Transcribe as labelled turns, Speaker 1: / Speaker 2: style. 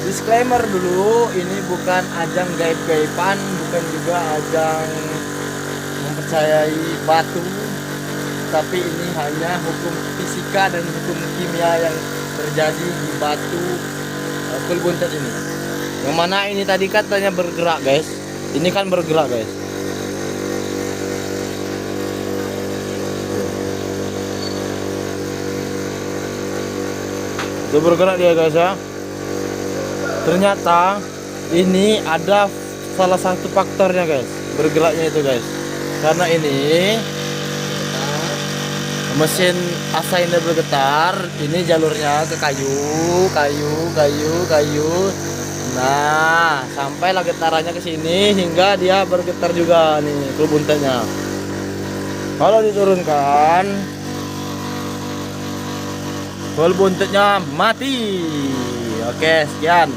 Speaker 1: Disclaimer dulu, ini bukan ajang gaib-gaiban, bukan juga ajang mempercayai batu, tapi ini hanya hukum fisika dan hukum kimia yang terjadi di batu kuil buntet ini. Yang mana ini tadi katanya bergerak guys, ini kan bergerak guys. Itu bergerak dia guys ya. Ternyata ini ada salah satu faktornya guys, bergeraknya itu guys. Karena ini mesin asa ini bergetar, ini jalurnya ke kayu. Nah, sampailah getarannya ke sini hingga dia bergetar juga nih kuil buntetnya. Kalau diturunkan, kuil buntetnya mati. Oke, sekian.